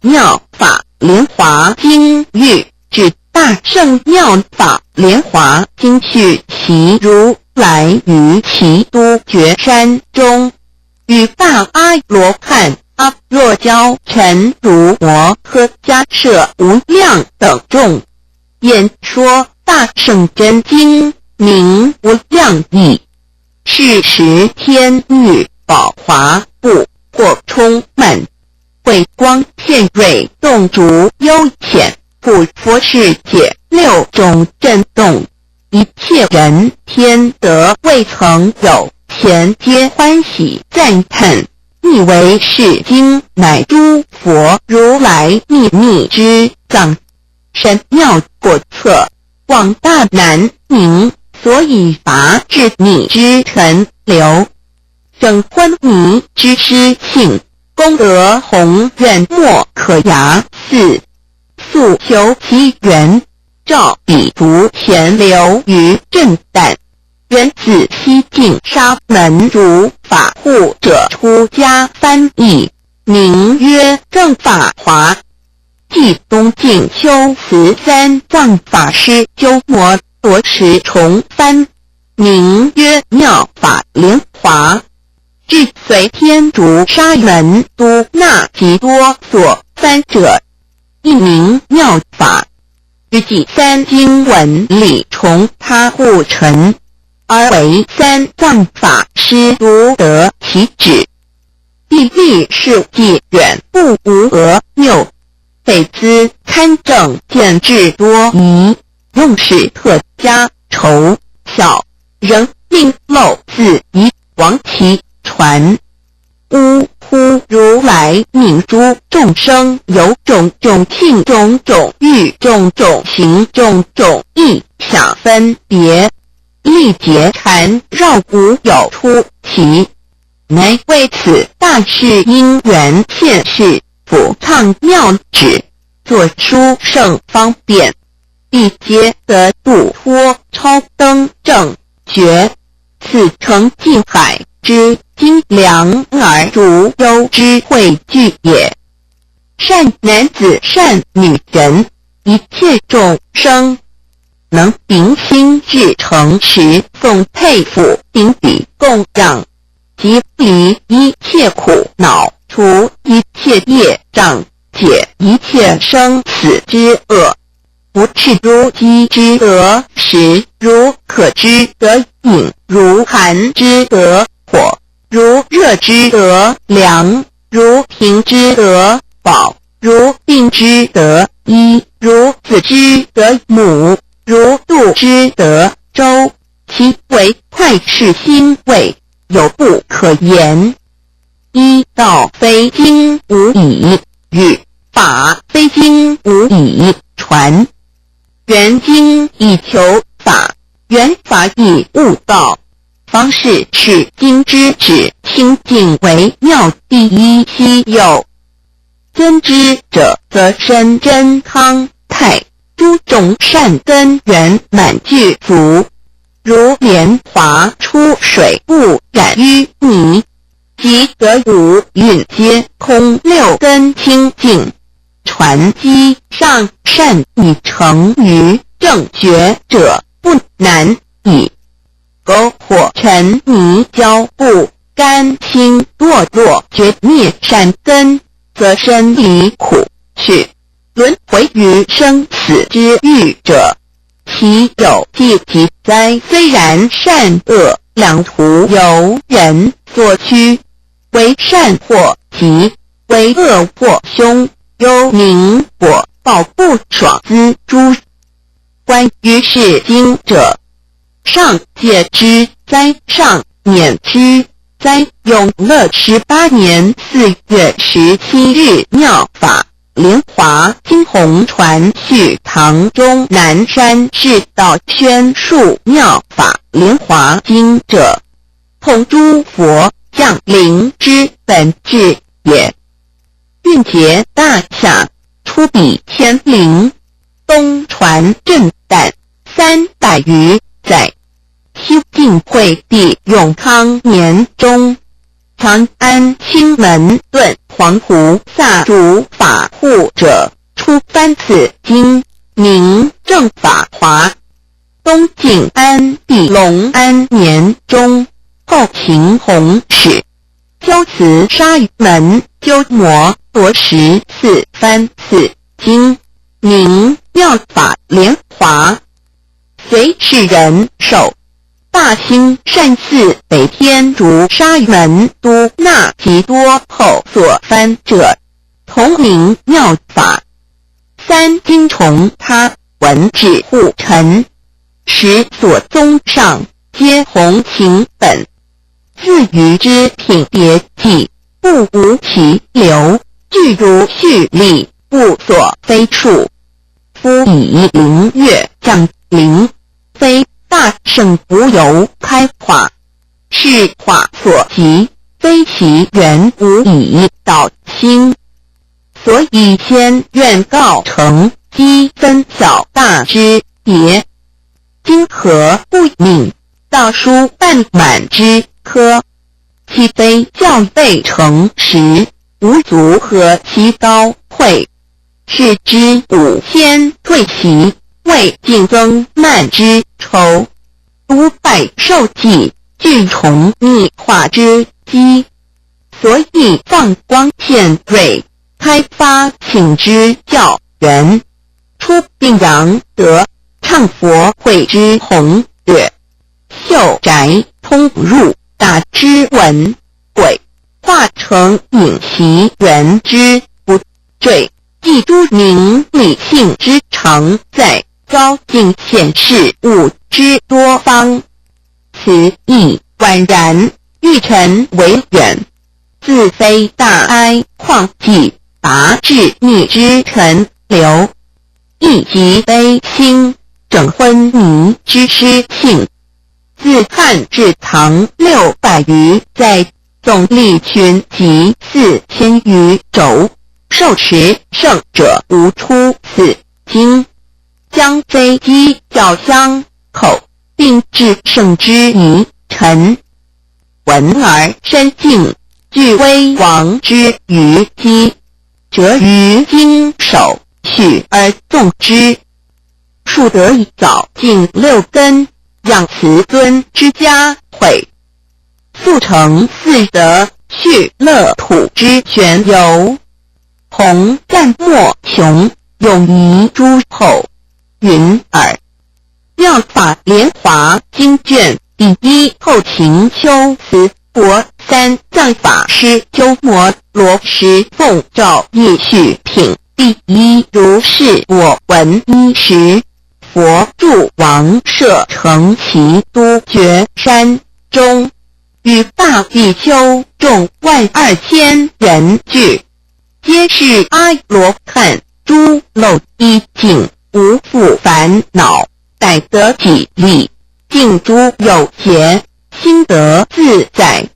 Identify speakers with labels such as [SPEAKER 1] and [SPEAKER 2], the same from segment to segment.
[SPEAKER 1] 妙法莲华经喻指大圣妙法莲华经续其如来于其都觉山中，与大阿罗汉、阿若憍陈如摩诃迦摄无量等众，演说大圣真经，名无量义。是时天域宝华部或充满，慧光片锐，动烛幽浅，普佛世界六种震动，一切人天德未曾有，前皆欢喜赞叹，以为是经乃诸佛如来秘密之藏，深妙过测，广大难明，所以拔至你之尘流，整昏迷之失性，功德宏远莫可涯四，速求其源，照彼足潜流于震旦，原自西晋沙门如法护者出家翻译，名曰正法华。继东晋修慈三藏法师鸠摩罗什重翻，名曰妙法莲华。至隋天竺沙门都那吉多所翻者，一名妙法。于记三经文里从他护陈，而为三藏法师独得其旨。必历世纪远不无讹谬，匪兹参政见智多疑，用事特加筹巧，仍并漏自疑亡其传。呜呼！如来命诸众生有种种性，种种欲，种种行，种种意想分别，历劫缠绕无有出奇，乃为此大事因缘现世，辅唱妙旨，作书圣方便，必皆得度脱超登正觉，此诚尽海之精良而如幽之汇聚也。善男子善女人，一切众生能秉心至诚实，奉佩服秉笔供养，即离一切苦恼，除一切业障，解一切生死之厄。不赤如饥之得食，如渴之得饮，如寒之得火，如热之得凉，如贫之得饱，如病之得医，如子之得母，如度之得舟，其为快是欣慰，有不可言。一道非经无以语，法非经无以传。缘经以求法，缘法以悟道。方是是经之旨，清净为妙，第一稀有。尊之者，则身真康泰，诸种善根圆满具足，如莲华出水，不染淤泥，即得五蕴皆空，六根清净。传机上善以成于正觉者，不难矣。苟或沉迷骄不甘心堕落，绝灭善根，则身离苦趣，轮回于生死之欲者，其有既及哉？虽然善恶两途由人所趋，为善或吉，为恶或凶，忧明果报不爽之诸。关于是经者，上戒之哉？上免之哉？永乐18年4月17日，妙法莲华经弘传续唐中南山至道宣述妙法莲华经者，统诸佛降临之本质也。运结大夏，出彼千陵，东传震旦300余载。西晋惠帝永康年中，长安青门顿皇菩萨主法护者，出翻此经，名正法华。东晋安帝隆安年中，后秦弘始修慈沙门鸠摩罗什四翻此经，名妙法莲华。隋世人首大兴善寺北天竺沙门都那吉多后所翻者，同名妙法。三经从他文治护陈，十所宗上皆弘行本，自余之品别记，不无其流，具如序例，不所非处。夫以灵乐降灵，非大圣无由开化，是化所及，非其缘无以导心。所以先愿告成，积分小大之别。今何不敏，道书半满之科，其非教备成实，无足合其高会。是之五先退席，为竞增慢之仇，无拜受记，具重逆化之机。所以放光现锐，开发请之教源，出并扬德，唱佛会之宏略，秀宅通入大之文轨，化成隐习源之不坠，记诸明理性之常在，高敬显示物之多方。此意宛然，欲陈为远，自非大哀况既拔至逆之陈流，亦即悲心整昏迷之失性。自汉至唐600余载，总力群及4000余轴，受持圣者无出此经，将非机教相口，并至圣之仪陈，闻而深敬，具威王之于机，折于经手，许而纵之。数得以早尽6根，养慈尊之家诲，速成四德续乐土之玄游，弘赞莫穷，永遗诸后。云耳。妙法莲华经卷第一后秦修辞国三藏法师鸠摩罗什奉诏谥续品第一如是我闻一时，佛住王舍城齐都觉山中，与大比丘众12000人聚，皆是阿罗汉，诸漏一境，无复烦恼，逮得己力，尽诸有节，心得自在。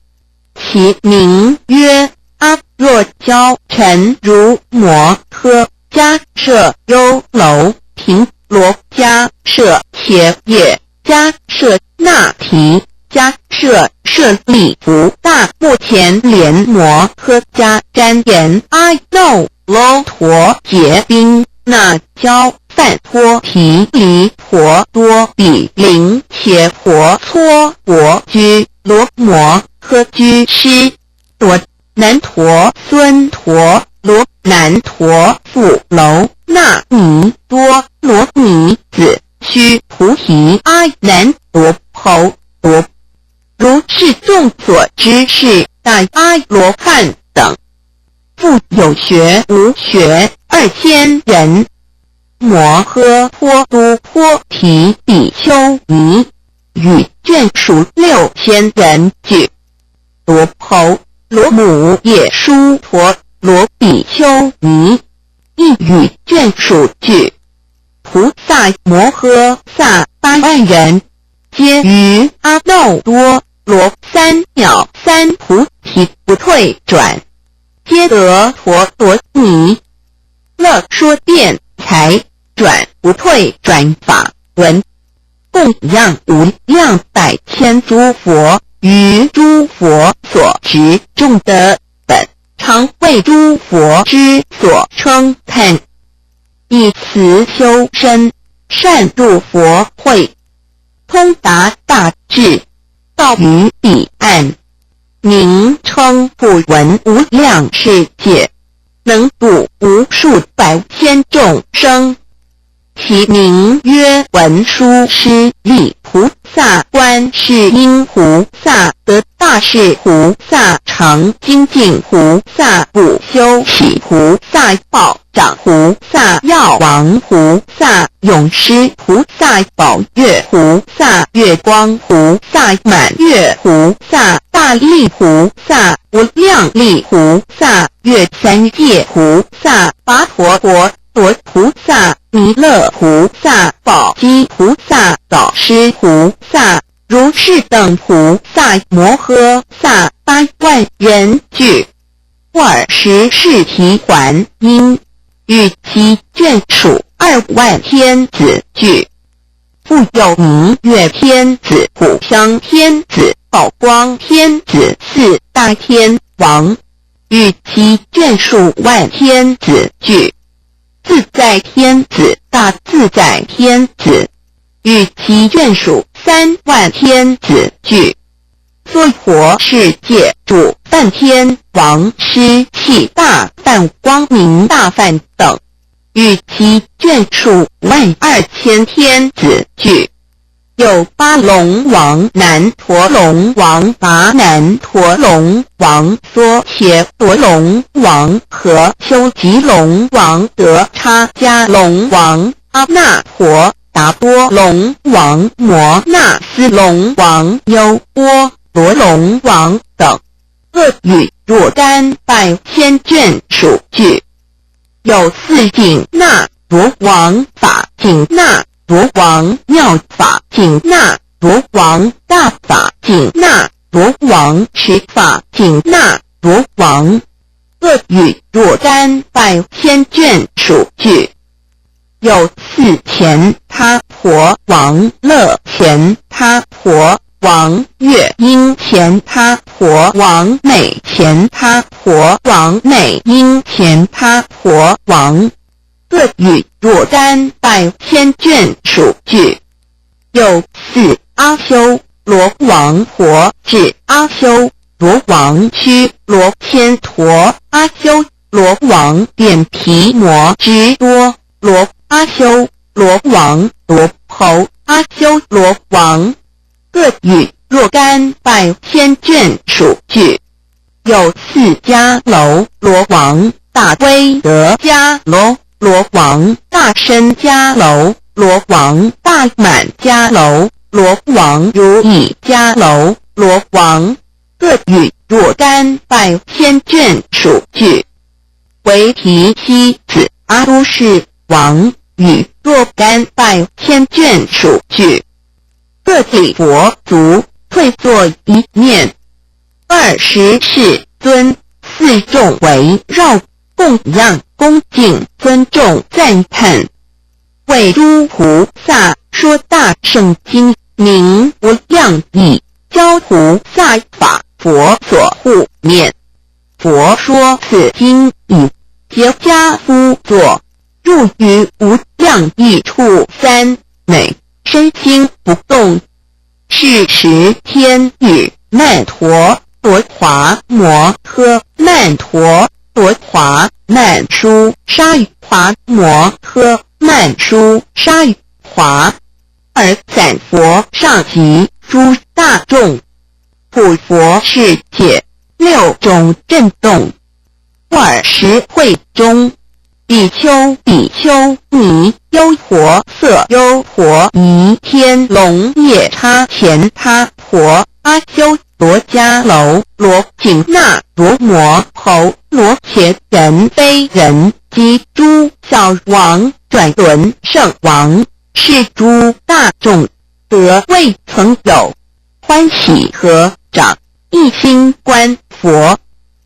[SPEAKER 1] 其名曰阿若教陈如摩诃迦摄优楼频罗迦摄伽叶迦摄那提迦摄舍利弗大目前连摩诃迦旃延阿耨罗陀劫宾那交饭托提离婆多比林伽婆搓婆居罗摩诃居师多南陀孙陀罗南陀富楼那弥多罗弥子须菩提阿难罗侯罗。如是众所知是大阿罗汉等，复有学无学2000人。摩诃婆都婆提比丘尼与眷属6000人聚。罗侯罗母也殊陀罗比丘尼亦与眷属聚。菩萨摩诃萨8万人，皆于阿耨多罗三藐三菩提不退转，皆得陀罗尼乐说辩才转不退转法闻，供养无量百千诸佛，于诸佛所执众的本常为诸佛之所称叹，以慈修身，善入佛慧，通达大智，到于彼岸，名称不闻无量世界，能度无数百千众生。其名曰文殊师利菩萨、观世音菩萨、得大士菩萨、常精进菩萨、不修喜菩萨、宝掌菩萨、药王菩萨、勇施菩萨、宝月菩萨、月光菩萨、满月菩萨、大力菩萨、无量力菩萨、月三界菩萨、跋陀罗菩萨、弥勒菩萨、宝积菩萨、导师菩萨、如是等菩萨摩诃萨8万人俱，20世提还因，与其眷属2万天子俱，复有明月天子、普香天子、宝光天子4大天王，与其眷属万天子俱，自在天子、大自在天子，与其眷属3万天子俱，娑婆世界主梵天王师气大梵光明大梵等，与其眷属12000天子俱，有八龙王、南陀龙王、拔难陀龙王、缩伽罗龙王、和修吉龙王、德叉迦龙王、阿那陀达波龙王、摩那斯龙王、优波罗龙王等，各与若干百千眷属俱。有4紧那罗王、法紧那罗王、妙法紧那罗王、大法紧那罗王、持法紧那罗王，各与若干百千眷属俱。有4乾他婆王、乐乾他婆王、月音乾他婆王、美乾他婆王、美音乾他婆王，各与若干百千眷属俱。有4阿修罗王婆至阿修罗王须罗千陀阿修罗王遍毗摩之多罗阿修罗王罗侯阿修罗王，各与若干百千眷属俱。有4迦楼罗王、大威德迦楼罗王、大身迦楼罗王、大满迦楼罗王、如意迦楼罗王，各与若干百千眷属俱。为提妻子阿都氏王与若干百千眷属俱，各礼佛足，退坐一面，20世尊4众围绕，供养恭敬尊重赞叹，为诸菩萨说大圣经，名无量义，教菩萨法佛所护念。佛说此经以结跏趺坐，入于无量义处3美，身心不动。是时天雨曼陀罗华摩诃曼陀罗华曼殊沙语华摩诃曼殊沙语华，而散佛上集诸大众，普佛世界6种震动，20会中，比丘、比丘尼、优婆塞、优婆夷、天龙夜叉、乾他婆、阿修罗迦楼、罗紧那罗摩侯、罗伽人非人及诸小王、转轮圣王，是诸大众得未曾有，欢喜合掌，一心观佛。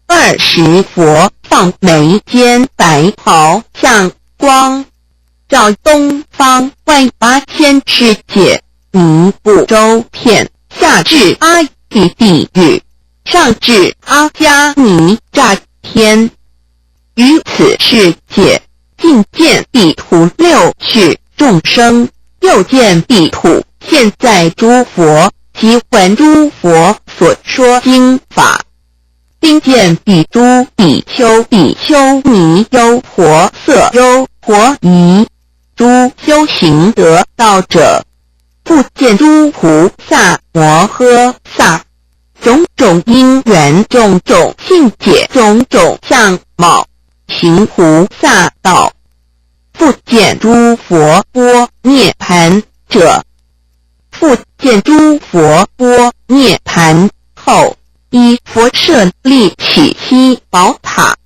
[SPEAKER 1] 20佛放眉间白袍，向光照东方18000世界，弥布周遍，下至阿鼻地狱，上至阿迦尼扎天。于此世界，尽见彼土六趣众生，又见彼土现在诸佛，即闻诸佛所说经法，并见彼诸比丘比丘尼优婆塞优婆夷诸修行得道者，复见诸菩萨摩诃萨种种因缘种种境界种种相貌行菩萨道，复见诸佛般涅盘者，复见诸佛般涅盘后，依佛舍利起七宝塔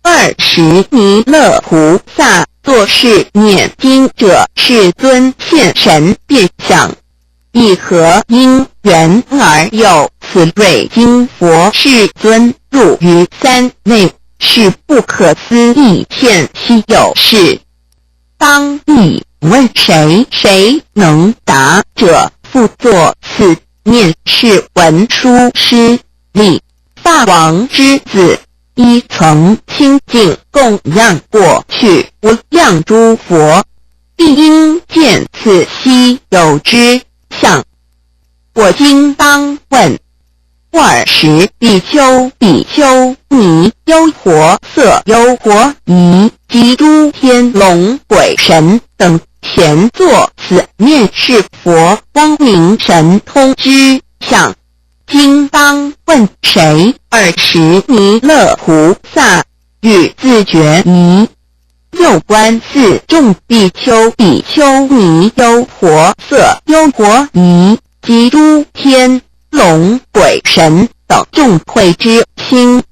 [SPEAKER 1] ，20弥勒菩萨作是念经者世尊现神变相，以何因缘而有此瑞金佛世尊入于三内，是不可思议现稀有事。当以问谁能答者，复作此念是文殊师利法王之子，依曾清净供养过去无量诸佛，必应见此稀有之相。我今当问，20比丘比丘尼优婆塞优婆夷及诸天龙鬼神等前作此念是佛光明神通之相，今当问谁？20弥勒菩萨与自觉疑。又观四众比丘比丘尼优婆塞优婆夷及诸天龙鬼神等众会之心，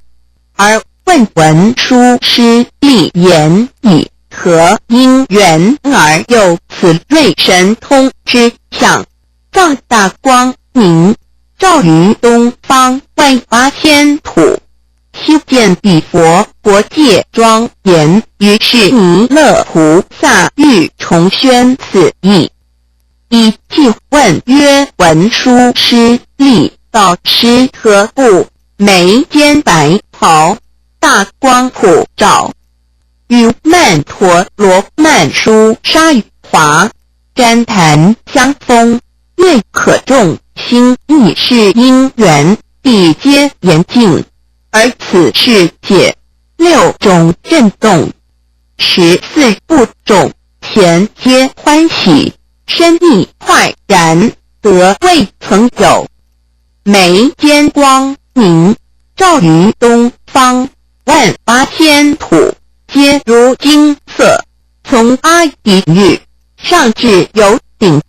[SPEAKER 1] 而问文殊师利言以何因缘而有此瑞神通之相，放大光明，照于东方万8000土，修见彼佛国界庄严。于是弥勒菩萨欲重宣此义，以即问曰：文殊师利，导师何故眉间白袍，大光普照，与曼陀罗曼殊沙华旃檀相逢，愿可众心亦是因缘，必皆严净，而此世界6种震动，14部众前皆欢喜，身意快然，得未曾有。眉间光明，照于东方万8000土，皆如金色，从阿底律上至有顶。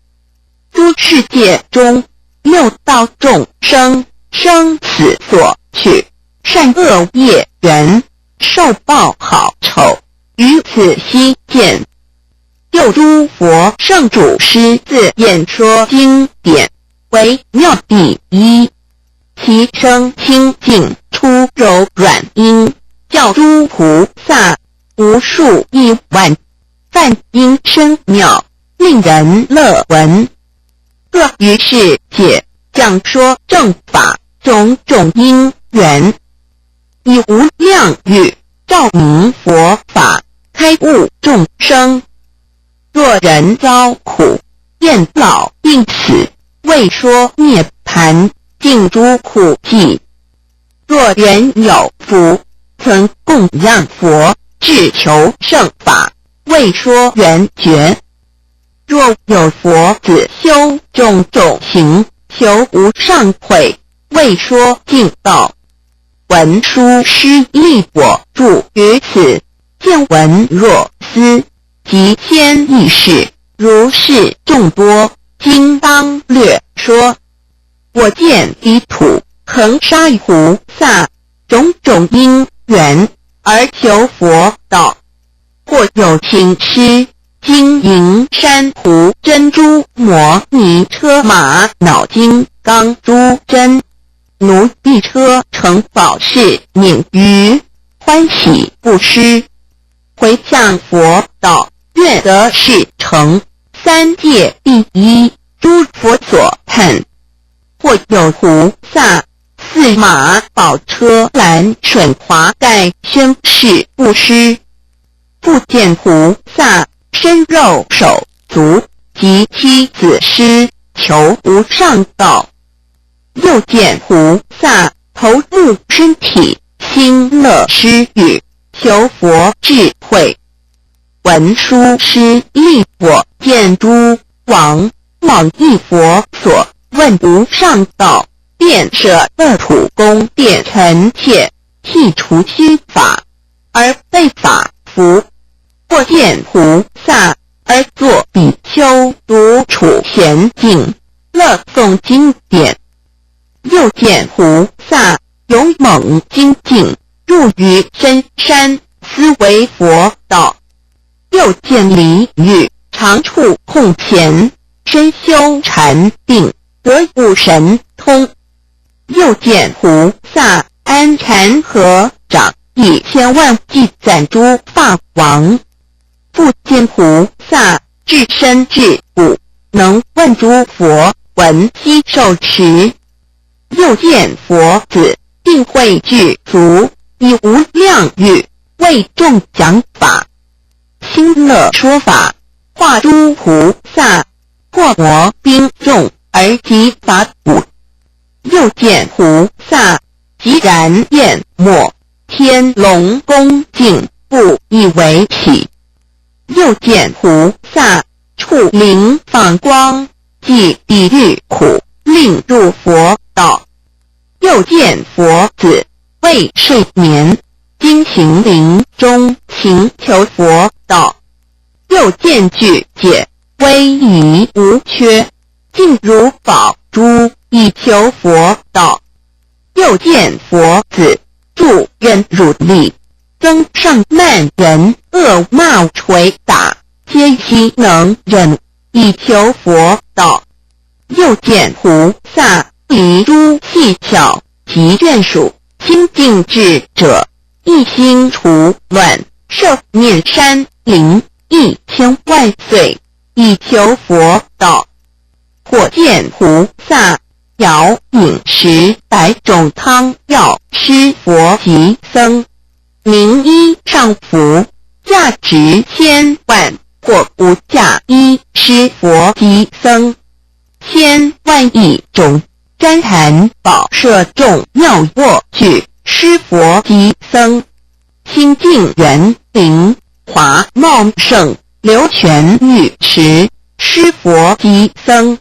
[SPEAKER 1] 诸世界中6道众生生死所取，善恶业缘，受报好丑，于此悉见。又诸佛圣主师自演说经典，为妙第一，其声清净，出柔软音，教诸菩萨无数亿万，梵音深妙，令人乐闻。各于世界讲说正法，种种因缘，以无量语照明佛法，开悟众生。若人遭苦，厌老病死，未说涅盘，尽诸苦际。若人有福，曾供养佛，志求圣法，未说圆觉。若有佛子修种种行，求无上慧，未说净道。文殊师利我住于此，见闻若斯，即先议事，如是众多，今当略说。我见彼土恒沙菩萨种种因缘，而求佛道，或有情师金银珊瑚珍珠摩尼车马脑金刚珠珍奴婢车乘宝饰免于欢喜不施，回向佛道，愿得是成三界第一，诸佛所叹。或有菩萨驷马宝车蓝水华盖宣誓不失。复见菩萨身肉手足及妻子师求无上道。又见菩萨头目身体心乐施语求佛智慧。文殊师利我见诸王往诣佛所问无上道，便舍恶土宫殿臣妾，剔除虚法，而被法服。或见菩萨而作比丘独处闲静，乐诵经典。又见菩萨勇猛精进，入于深山，思维佛道。又见离欲常处空闲，身修禅定，得悟神通。又见菩萨安禅合掌，以千万计赞诸法王。复见菩萨至身至骨，能问诸佛闻悉受持。又见佛子定慧具足，以无量语为众讲法，心乐说法，化诸菩萨破魔兵众而及法土。又见菩萨即然焰没，天龙恭敬，不以为喜。又见菩萨触灵放光，即地狱苦，令入佛道。又见佛子未睡眠，精行林中，勤求佛道。又见具解威仪无缺，尽如宝珠，以求佛道。又见佛子助人辱力，增上慢人恶骂捶打，皆悉能忍，以求佛道。又见菩萨离诸细巧及眷属清净智者，一心除乱，摄念山林1000万岁，以求佛道。或见菩萨舀饮1000种汤药施佛及僧，名衣上服，价值1000万，或无价衣施佛及僧，1000万亿种旃檀宝舍众妙卧具施佛及僧，清净园林华茂盛，流泉浴池施佛及僧。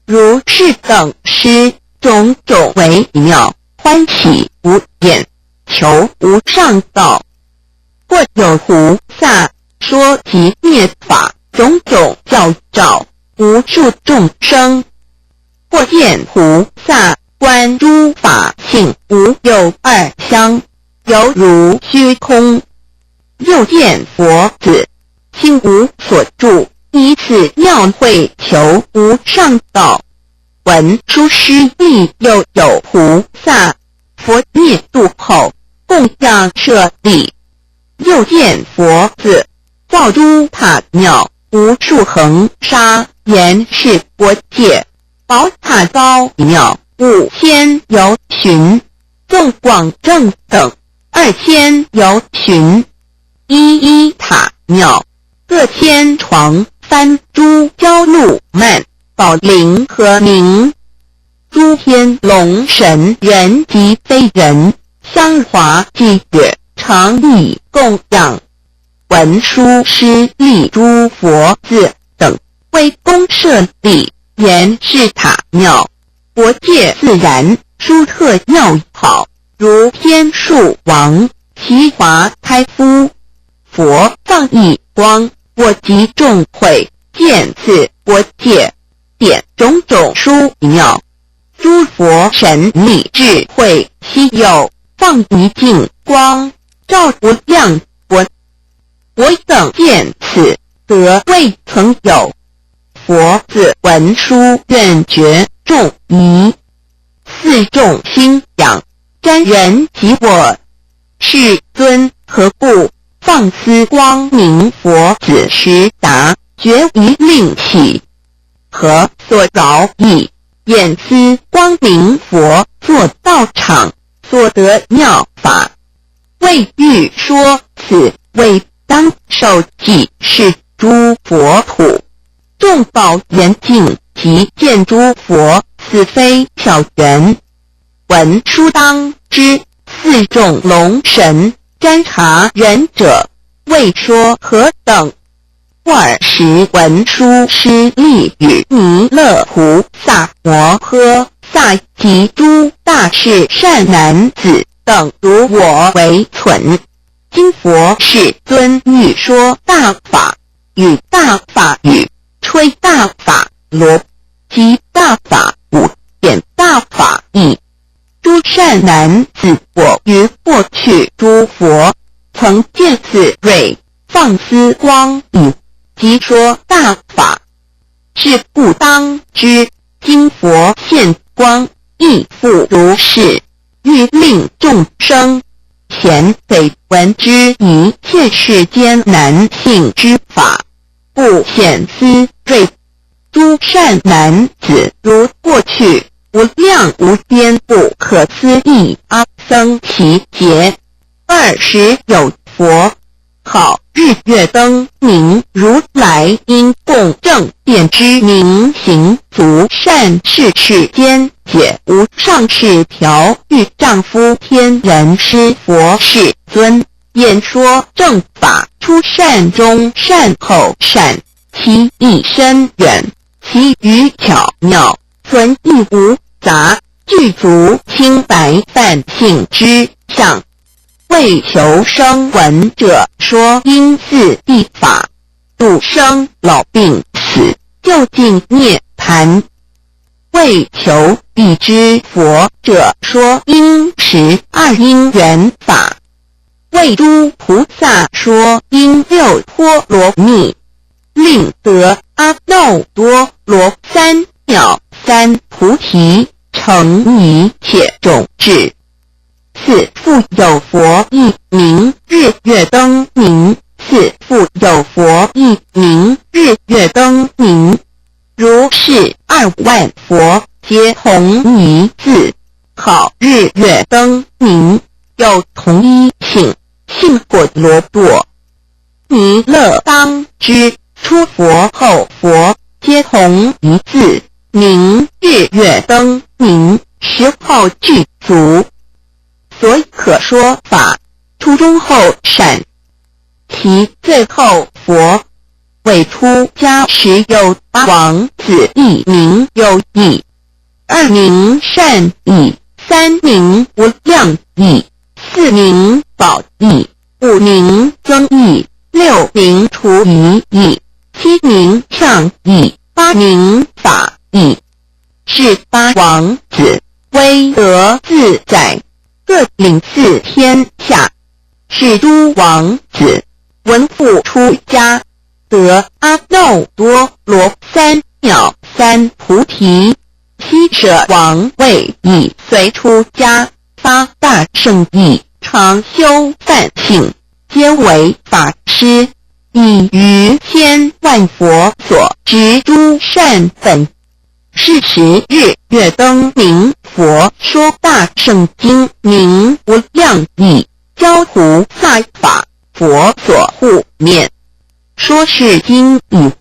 [SPEAKER 1] 如是等施种种微妙，欢喜无厌，求无上道。或有菩萨说及灭法，种种教召无数众生。或见菩萨观诸法性无有二相，犹如虚空。又见佛子心无所住，以此妙慧求无上道。文殊师利又有菩萨佛灭度后，供养舍利。又见佛子造诸塔庙，无数恒沙，严饰国界，宝塔高庙5000由旬，纵广正等2000由旬。一一塔庙各千床，翻诸交路曼，宝林和明。诸天龙神人及非人，香华伎乐，常以供养。文殊师利诸佛子等为公舍利，严饰塔庙，国界自然，殊特妙好，如天树王其华开敷。佛放一光，我即众会见此国界，点种种殊妙。诸佛神力智慧悉有，放一净光，照无量国。我等见此，得未曾有。佛子文殊愿觉众疑，四众心仰，瞻人及我。世尊何故放思光明佛子时达，绝疑令起？何所饶益？眼思光明佛作道场，所得妙法。为欲说此为当受记是诸佛土，众宝严净及见诸佛，此非小缘。文书当知，四众龙神瞻察仁者，未说何等。尔时文殊师利与弥勒菩萨摩诃萨及诸大士善男子等如我为存。今佛世尊欲说大法，与大法语，吹大法罗，及大法舞，演大法义。诸善男子，我于过去诸佛曾见此蕊，放丝光影，即说大法。是故当知，今佛现光，亦复如是，欲令众生贤得闻之一切世间难信之法，故显斯瑞。诸善男子，如过去无量无边不可思议阿僧祇劫，二时有佛号日月灯明如来，因共正遍知明行足善事世间解无上士调御丈夫天人师佛世尊，演说正法，出善中善后善，其意深远，其语巧妙，存意无杂，具足清白泛性之相。为求生闻者说因四谛法，度生老病死，究竟涅槃。为求已知佛者说因12因缘法，为诸菩萨说因6波罗蜜，令得阿耨多罗三藐三菩提，成一切种智。此复有佛亦名日月灯明，此复有佛亦名日月灯明。如是2万佛，皆同一字，号日月灯明，有同一性，性果罗多。弥勒当知，出佛后佛，皆同一字，名日月灯明，时号具足。所以可说法，初中后善，其最后佛，为出家时有8王子，一名有义，2名善义，3名无量义，4名宝义，5名增义，6名除疑义，7名上义，8名法义。是8王子，威德自在，各领4天下。是诸王子，闻复出家，得阿耨多罗三藐三菩提，悉舍王位，以随出家，发大圣意，常修梵性，皆为法师，以于千万佛所执诸善本。是时日月灯明佛说大圣经，名无量义，教菩萨法，佛所护念。说是经已，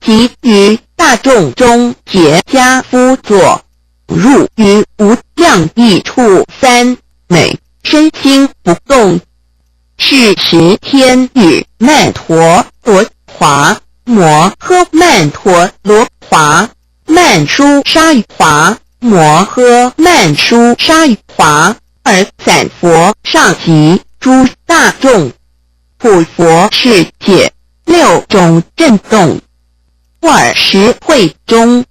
[SPEAKER 1] 即于大众中结跏趺坐，入于无量义处3美，身心不动。是时天雨曼陀罗华摩诃曼陀罗华曼殊沙与华摩诃曼殊沙与华，而散佛上及诸大众，普佛世界6种震动。尔时会中，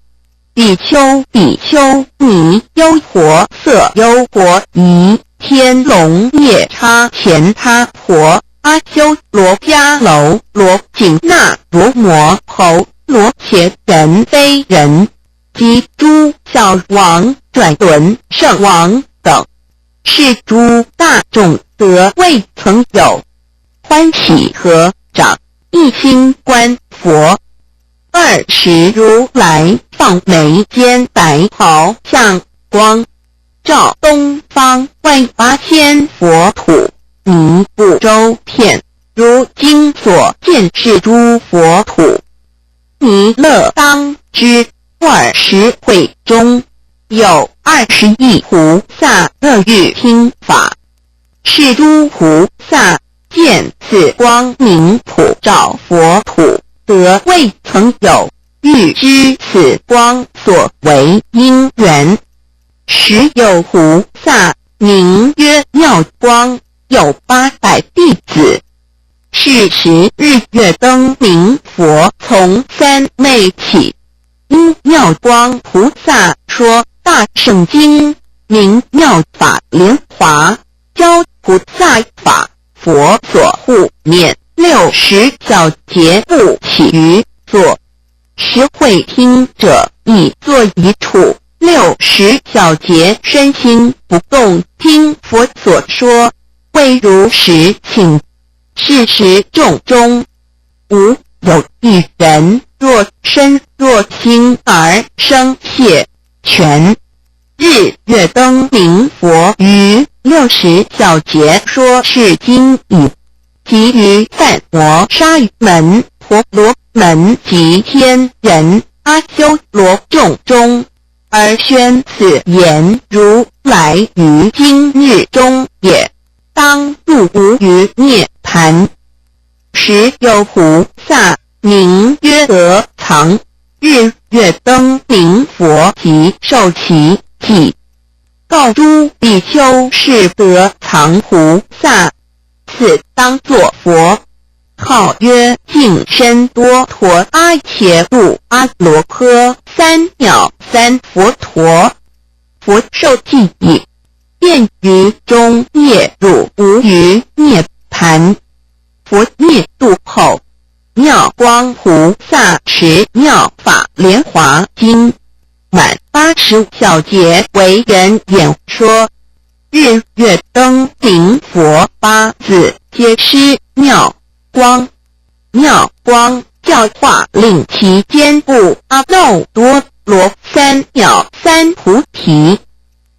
[SPEAKER 1] 比丘比丘尼优婆塞优婆夷天龙夜叉乾他婆阿修罗迦楼罗紧那罗摩侯罗伽人非人及诸小王转轮圣王等，是诸大众得未曾有，欢喜合掌，一心观佛。尔时如来放眉间白毫向光，照东方万8000佛土，弥不周遍，如今所见是诸佛土。弥勒当知20会中有20亿菩萨乐欲听法，是诸菩萨见此光明普照佛土，得未曾有，欲知此光所为因缘。时有菩萨名曰妙光，有800弟子。是时日月灯明佛从三昧起，因妙光菩萨说大圣经，名妙法莲华，教菩萨法，佛所护念，60小节不起于坐，时会听者亦坐一处，60小节身心不动，听佛所说，未如实请。是时众中无有一人，若身若心而生谢权。日月灯明佛于60小节说是经已，即于梵摩沙门、婆罗门及天人阿修罗众中，而宣此言如来于今日中也，当入无余涅盘。时有菩萨名曰德藏，日月灯明佛即受其记，告诸比丘是德藏菩萨，此当作佛，号曰净身多陀阿伽度阿罗诃三藐三佛陀。佛受记已，便于中夜入无余涅盘。佛灭度后，妙光菩萨持妙法莲华经满85小节为人演说。日月灯明佛8字皆是妙光，妙光教化令其坚固阿耨多罗三藐三菩提，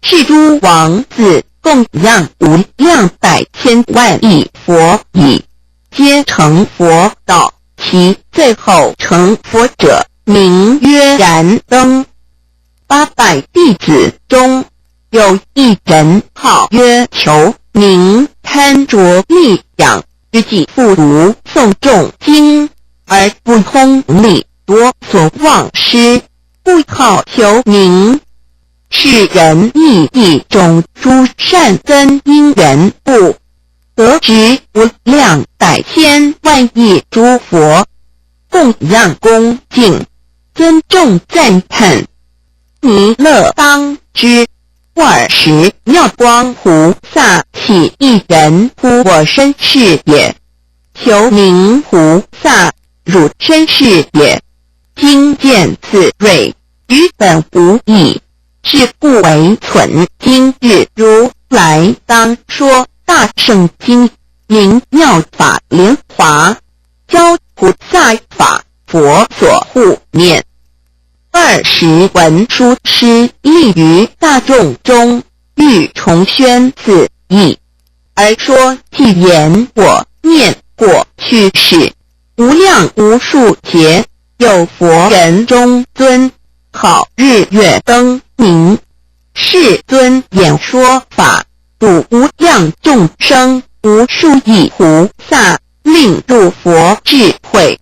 [SPEAKER 1] 是诸王子供养无量百千万亿佛已，皆成佛道。其最后成佛者名曰燃灯。800弟子中有一人号曰求，名贪着力养，日己不如诵众经，而不通理，多所忘失，不好求名。是人亦一种诸善根因缘故，得值无量百千万亿诸佛，供养恭敬，尊重赞叹。弥勒当知，20妙光菩萨起一人乎我身是也，求名菩萨，汝身是也。今见此瑞，于本无异，是故为存。今日如来当说大圣经，名妙法莲华，教菩萨法，佛所护念。20文殊师立于大众中，欲重宣此义，而说既言我念过去世，无量无数劫，有佛人中尊，号日月灯明。世尊演说法，度无量众生，无数亿菩萨，令入佛智慧。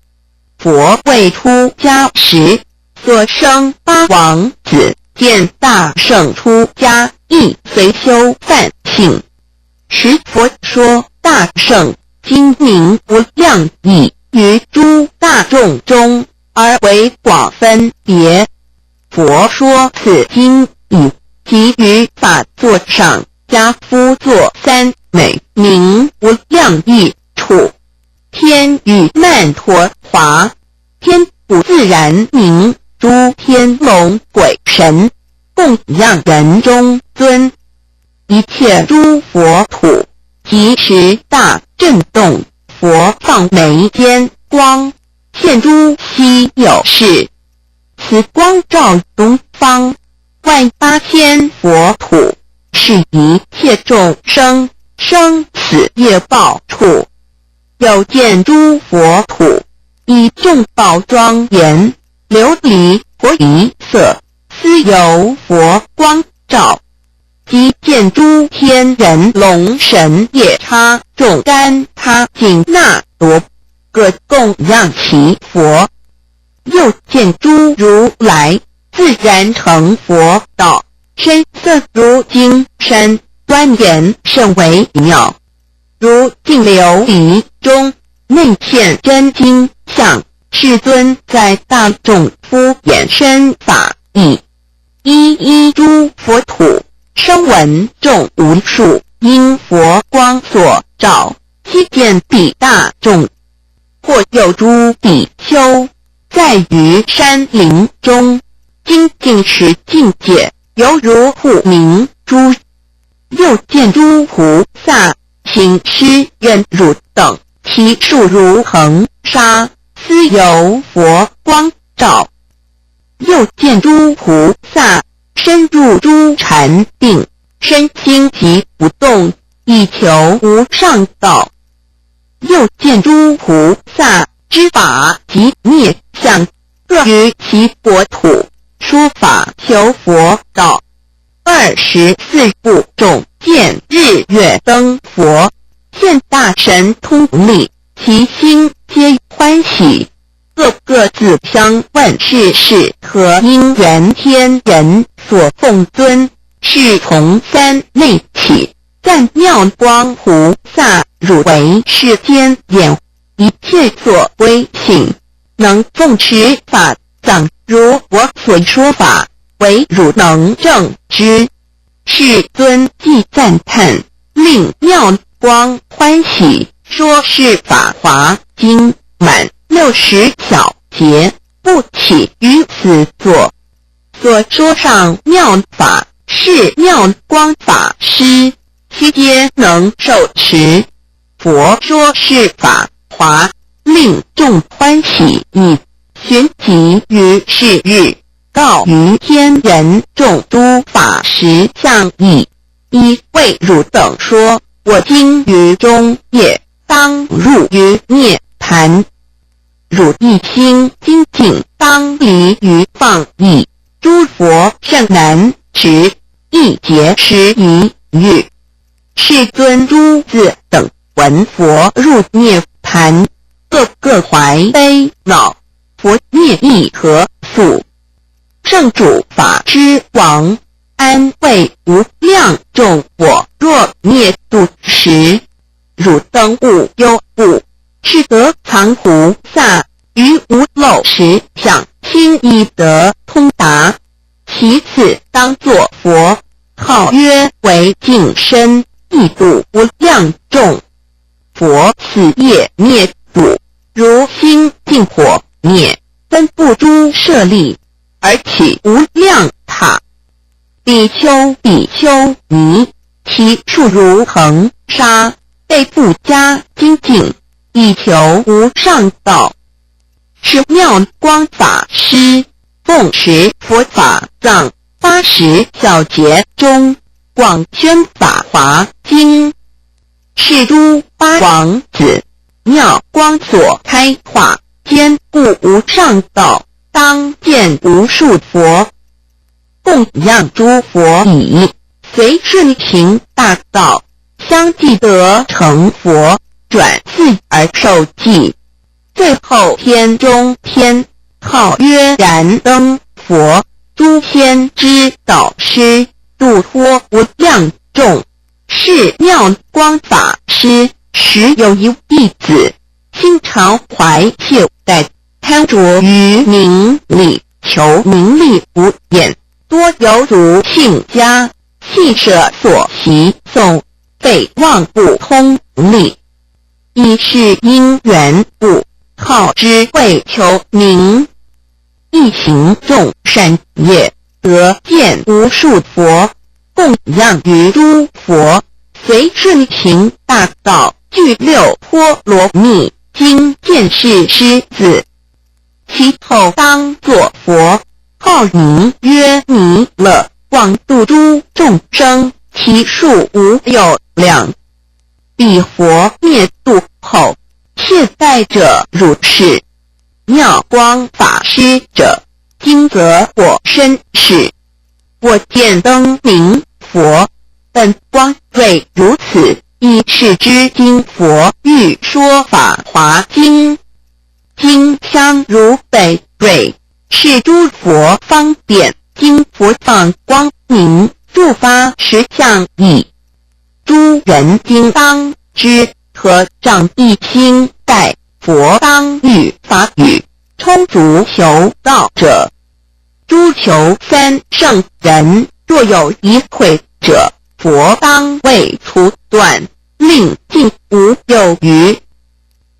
[SPEAKER 1] 佛未出家时，所生8王子见大圣出家，亦随修梵性。时佛说大圣经名无量义，于诸大众中，而为广分别。佛说此经已，即于法座上加夫座3美，名无量义处。天与曼陀华，天不自然名，诸天龙鬼神，供养人中尊。一切诸佛土，即时大震动，佛放眉间光，现诸稀有事。此光照东方，万8000佛土，是一切众生生死业报处。有见诸佛土，以众宝庄严，琉璃佛一色，斯有佛光照。即见诸天人龙神夜叉众干他紧那多，各供养其佛。又见诸如来自然成佛道，身色如金山，端严甚为妙。如净琉璃中内现真金像，世尊在大众敷衍身法义，一一诸佛土，声闻众无数，因佛光所照，悉见彼大众。或有诸比丘，在于山林中，精进持境界，犹如护明珠。又见诸菩萨行施愿汝等，其数如恒沙，斯有佛光照。又见诸菩萨深入诸禅定，身心即不动，以求无上道。又见诸菩萨知法即灭相，各于其国土，说法求佛道。24部众见日月灯佛，现大神通力，其心皆欢喜。各个自相问世事何因缘天人所奉尊，是从三内起，赞妙光菩萨汝为世间眼，一切所归信，能奉持法藏，如我所说法，唯汝能证之。世尊即赞叹，令妙光欢喜，说是法华经满60小节，不起于此作。所说上妙法，是妙光法师悉皆能受持。佛说是法华，令众欢喜意，寻即于是日，告于天人众诸法实相义，一为汝等说，我今于中夜，当入于涅盘。汝一心精进，当离于放逸，诸佛甚难持，一劫11日。世尊诸子等闻佛入涅盘，个个怀悲恼，佛灭亦何速。圣主法之王，安慰无量众我，若灭度时，汝等勿忧怖，是得藏菩萨于无漏时想，轻易得通达。其次当作佛，号曰为净身，亦度无量众。佛此业灭度，如星尽火灭，分布诸舍利，而起无量塔。比丘比丘尼，其数如恒沙，被不加精进，以求无上道。是妙光法师奉持佛法藏80小节中，广宣法华经，是诸八王子妙光所开化，坚固无上道，当见无数佛，供养诸佛已，随顺行大道，相继得成佛，转世而受记。最后天中天，号曰燃灯佛，诸天之导师，度脱无量众。是妙光法师时有一弟子，心常怀懈怠，贪着于名利，求名利无厌，多犹如亲家，弃舍所习诵，废忘不通力。以是因缘故，好之为求名，一行众善业，得见无数佛，供养于诸佛，随顺行大道，具六波罗蜜经，见是狮子。其后当作佛，号名曰弥勒，广度诸众生，其数无有量。彼佛灭度后，现代者如是。妙光法师者，今则我身是。我见灯明佛，本光为如此，以是之今佛欲说法华经。经相如北蕊，是诸佛方便，今佛放光明，助发实相矣。诸人今当知，何障一心待佛当欲法语，充足求道者。诸求三圣人，若有一会者，佛当为除断，令尽无有余。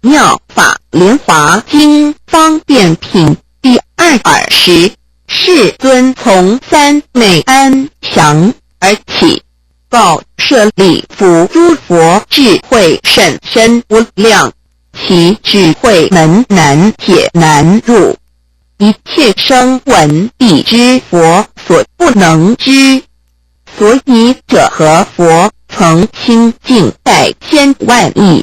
[SPEAKER 1] 妙法莲华经方便品第220，世尊从三昧安详而起，告舍利弗，诸佛智慧甚深无量，其智慧门难解难入，一切声闻已知佛所不能知，所以者何佛曾清净百千万亿